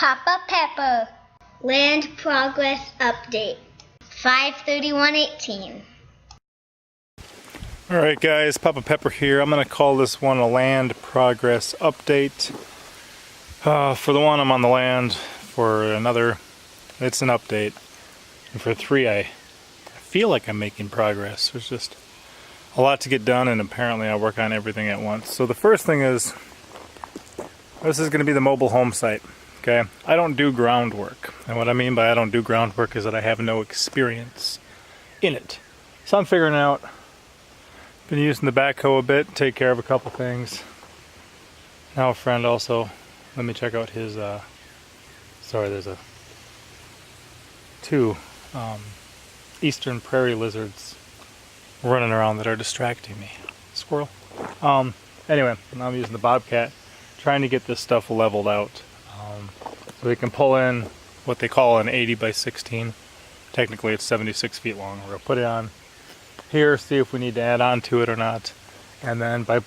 Papa Pepper. Land progress update. 5/31/18. Alright guys, Papa Pepper here. I'm going to call this one a land progress update. For the one I'm on the land, for another it's an update. And for three I feel like I'm making progress. There's just a lot to get done and apparently I work on everything at once. So the first thing is, this is going to be the mobile home site. Okay, I don't do groundwork. And what I mean by I don't do groundwork is that I have no experience in it. So I'm figuring out. Been using the backhoe a bit, take care of a couple things. Now a friend also, let me check out his, sorry, there's two eastern prairie lizards running around that are distracting me. Squirrel. Anyway, now I'm using the Bobcat, trying to get this stuff leveled out. So we can pull in what they call an 80 by 16. Technically it's 76 feet long. We're going to put it on here, see if we need to add on to it or not. And then by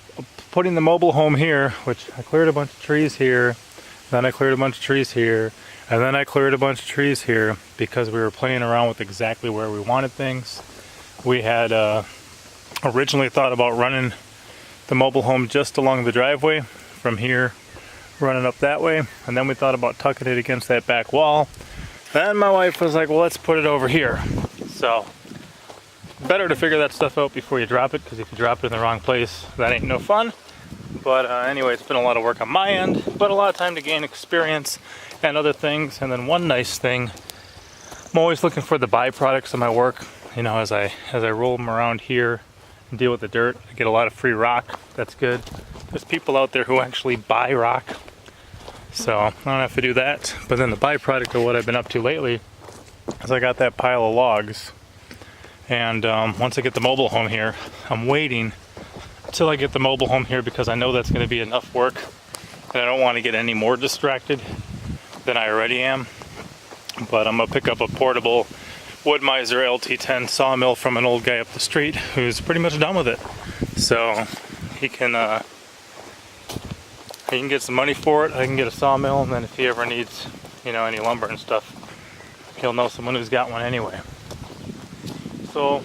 putting the mobile home here, which I cleared a bunch of trees here, then I cleared a bunch of trees here, and then I cleared a bunch of trees here because we were playing around with exactly where we wanted things. We had originally thought about running the mobile home just along the driveway from here, running up that way, and then we thought about tucking it against that back wall. Then my wife was like, well, let's put it over here. So better to figure that stuff out before you drop it, because if you drop it in the wrong place, that ain't no fun. But anyway, it's been a lot of work on my end, but a lot of time to gain experience and other things. And then one nice thing, I'm always looking for the byproducts of my work. You know, as I roll them around here and deal with the dirt, I get a lot of free rock. That's good. There's people out there who actually buy rock, so I don't have to do that. But then the byproduct of what I've been up to lately is I got that pile of logs. And once I get the mobile home here, I'm waiting until I get the mobile home here because I know that's going to be enough work and I don't want to get any more distracted than I already am. But I'm going to pick up a portable Wood-Mizer LT10 sawmill from an old guy up the street who's pretty much done with it. So he can get some money for it, I can get a sawmill, and then if he ever needs, you know, any lumber and stuff, he'll know someone who's got one anyway. So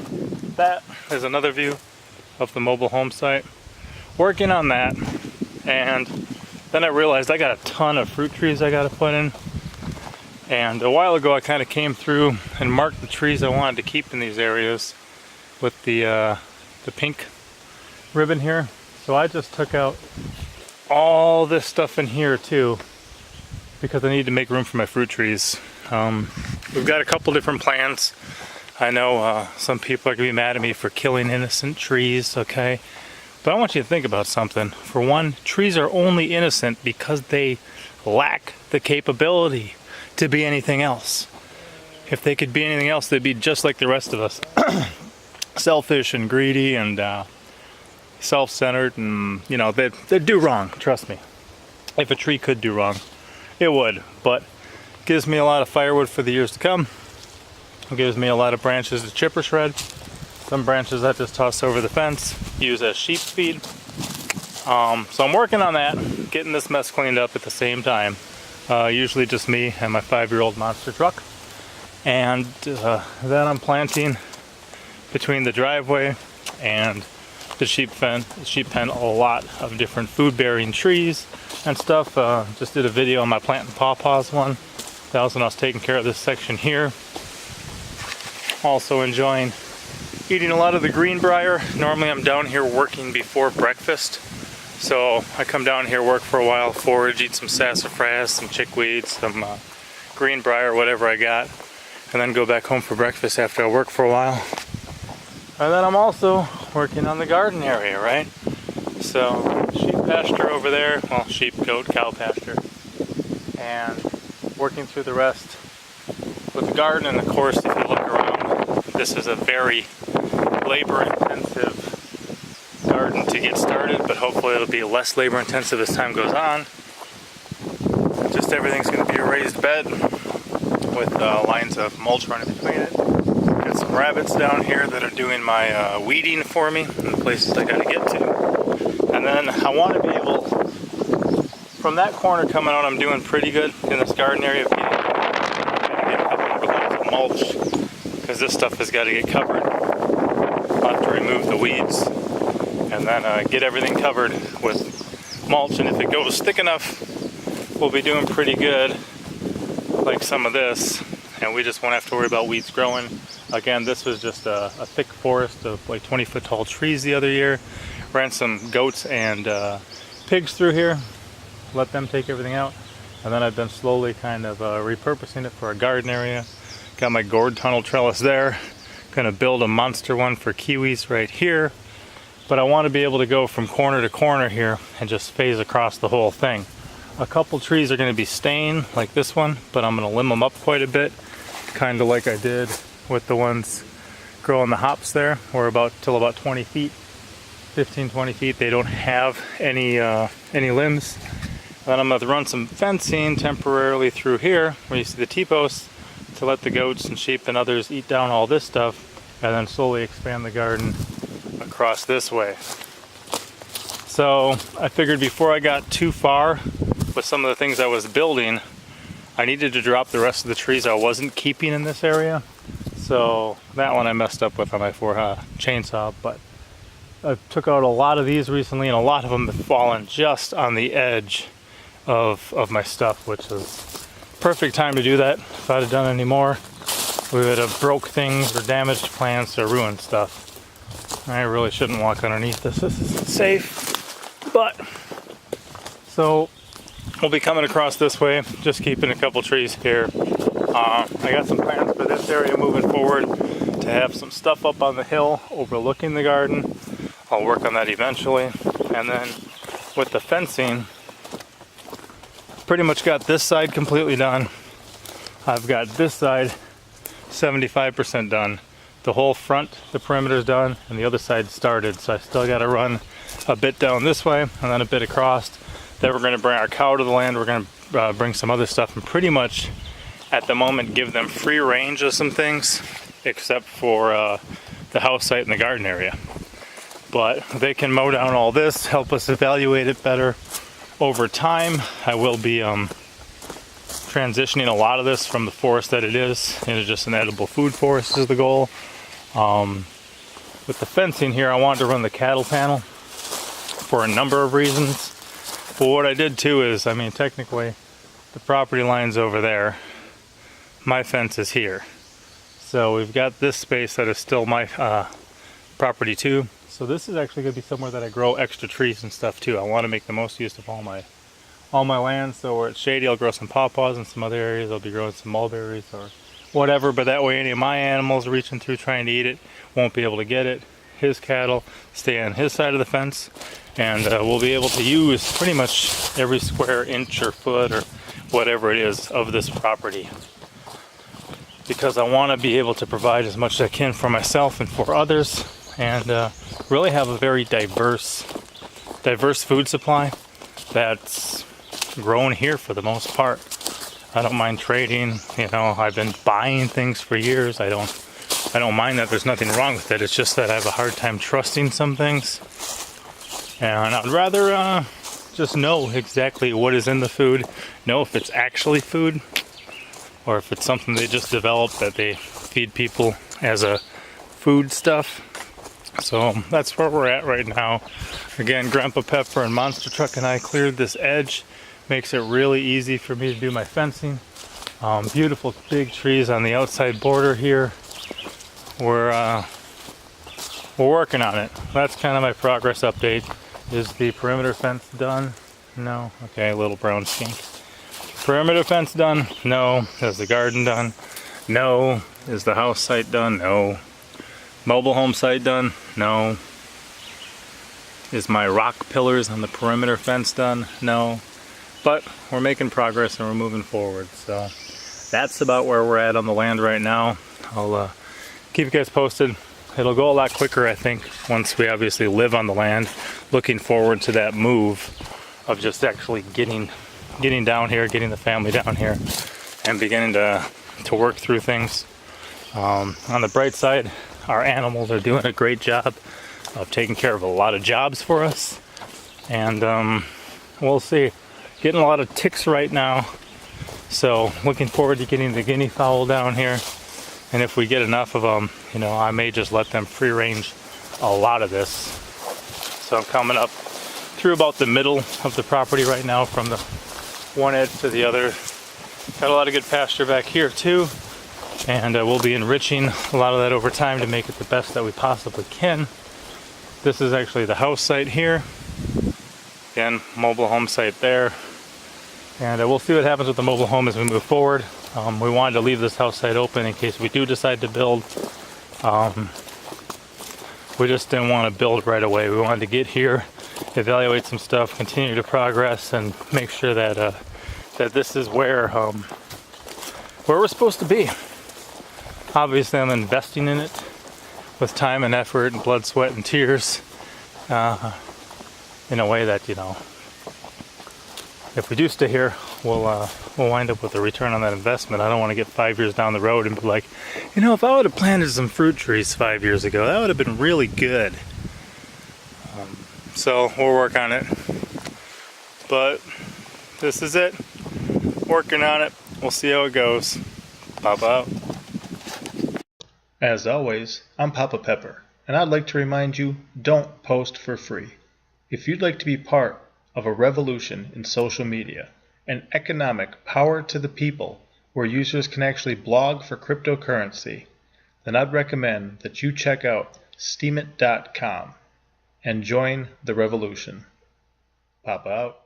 that is another view of the mobile home site. Working on that, and then I realized I got a ton of fruit trees I got to put in. And a while ago I kind of came through and marked the trees I wanted to keep in these areas with the pink ribbon here. So I just took out all this stuff in here too because I need to make room for my fruit trees. We've got a couple different plans. I know some people are going to be mad at me for killing innocent trees, okay? But I want you to think about something. For one, trees are only innocent because they lack the capability to be anything else. If they could be anything else, they'd be just like the rest of us. Selfish and greedy and self-centered, and you know, they'd do wrong, trust me. If a tree could do wrong, it would. But it gives me a lot of firewood for the years to come. It gives me a lot of branches to chip or shred. Some branches I just toss over the fence, use as sheep feed. So I'm working on that, getting this mess cleaned up at the same time. Usually just me and my 5-year-old monster truck. And then I'm planting between the driveway and the sheep pen a lot of different food-bearing trees and stuff. Just did a video on my planting pawpaws one. That was when I was taking care of this section here. Also enjoying eating a lot of the greenbrier. Normally I'm down here working before breakfast. So I come down here, work for a while, forage, eat some sassafras, some chickweed, some greenbrier, whatever I got, and then go back home for breakfast after I work for a while. And then I'm also working on the garden area, right? So sheep pasture over there, well, sheep, goat, cow pasture, and working through the rest with the garden. And of course, if you look around, this is a very labor-intensive garden to get started, but hopefully it'll be less labor-intensive as time goes on. Just everything's going to be a raised bed with lines of mulch running between it. Got some rabbits down here that are doing my weeding for me in the places I got to get to. And then I want to be able from that corner coming out, I'm doing pretty good in this garden area. Maybe a couple more loads of mulch, because this stuff has got to get covered. I'll have to remove the weeds and then get everything covered with mulch, and if it goes thick enough, we'll be doing pretty good, like some of this, and we just won't have to worry about weeds growing. Again, this was just a thick forest of like 20-foot tall trees the other year. Ran some goats and pigs through here, let them take everything out, and then I've been slowly kind of repurposing it for a garden area. Got my gourd tunnel trellis there. Gonna build a monster one for kiwis right here, but I want to be able to go from corner to corner here and just phase across the whole thing. A couple trees are going to be staying, like this one, but I'm going to limb them up quite a bit, kind of like I did with the ones growing the hops there, or till about 20 feet, 15-20 feet. They don't have any limbs. Then I'm going to run some fencing temporarily through here, where you see the T-posts, to let the goats and sheep and others eat down all this stuff, and then slowly expand the garden across this way. So I figured before I got too far with some of the things I was building, I needed to drop the rest of the trees I wasn't keeping in this area. So that one I messed up with on my chainsaw, but I took out a lot of these recently, and a lot of them have fallen just on the edge of my stuff, which is perfect time to do that. If I'd have done any more, we would have broke things or damaged plants or ruined stuff. I really shouldn't walk underneath this. This isn't safe. But so we'll be coming across this way, just keeping a couple trees here. I got some plans for this area moving forward to have some stuff up on the hill overlooking the garden. I'll work on that eventually. And then with the fencing, pretty much got this side completely done. I've got this side 75% done. The whole front, the perimeter's done, and the other side started. So I still got to run a bit down this way and then a bit across. Then we're going to bring our cow to the land. We're going to bring some other stuff, and pretty much at the moment give them free range of some things, except for the house site and the garden area. But they can mow down all this, help us evaluate it better over time. I will be transitioning a lot of this from the forest that it is into just an edible food forest is the goal. With the fencing here, I wanted to run the cattle panel for a number of reasons. But what I did too is, I mean, technically the property line's over there. My fence is here. So we've got this space that is still my property too. So this is actually going to be somewhere that I grow extra trees and stuff too. I want to make the most use of all my land. So where it's shady, I'll grow some pawpaws. In some other areas, I'll be growing some mulberries or whatever. But that way, any of my animals reaching through trying to eat it won't be able to get it. His cattle stay on his side of the fence, and we'll be able to use pretty much every square inch or foot or whatever it is of this property, because I want to be able to provide as much as I can for myself and for others, and really have a very diverse food supply that's grown here for the most part. I don't mind trading, you know, I've been buying things for years. I don't mind that. There's nothing wrong with it. It's just that I have a hard time trusting some things, and I'd rather just know exactly what is in the food, know if it's actually food or if it's something they just developed that they feed people as a food stuff. So that's where we're at right now. Again, Grandpa Pepper and Monster Truck and I cleared this edge. Makes it really easy for me to do my fencing. Beautiful big trees on the outside border here. We're working on it. That's kind of my progress update. Is the perimeter fence done? No. Okay, little brown skink. Perimeter fence done? No. Is the garden done? No. Is the house site done? No. Mobile home site done? No. Is my rock pillars on the perimeter fence done? No. But we're making progress and we're moving forward. So that's about where we're at on the land right now. I'll keep you guys posted. It'll go a lot quicker, I think, once we obviously live on the land. Looking forward to that move of just actually getting down here, getting the family down here, and beginning to work through things. On the bright side, our animals are doing a great job of taking care of a lot of jobs for us, and we'll see. Getting a lot of ticks right now, so looking forward to getting the guinea fowl down here. And if we get enough of them, you know, I may just let them free range a lot of this. So I'm coming up through about the middle of the property right now, from the one edge to the other. Got a lot of good pasture back here too, and we'll be enriching a lot of that over time to make it the best that we possibly can. This is actually the house site here. Again, mobile home site there. And we'll see what happens with the mobile home as we move forward. We wanted to leave this house site open in case we do decide to build. We just didn't want to build right away. We wanted to get here, evaluate some stuff, continue to progress, and make sure that that this is where we're supposed to be. Obviously, I'm investing in it with time and effort and blood, sweat, and tears, in a way that, you know, if we do stay here, we'll wind up with a return on that investment. I don't want to get 5 years down the road and be like, you know, if I would have planted some fruit trees 5 years ago, that would have been really good. So we'll work on it. But this is it. Working on it. We'll see how it goes. Papa out. As always, I'm Papa Pepper, and I'd like to remind you, don't post for free. If you'd like to be part of a revolution in social media, an economic power to the people where users can actually blog for cryptocurrency, then I'd recommend that you check out Steemit.com and join the revolution. Papa out.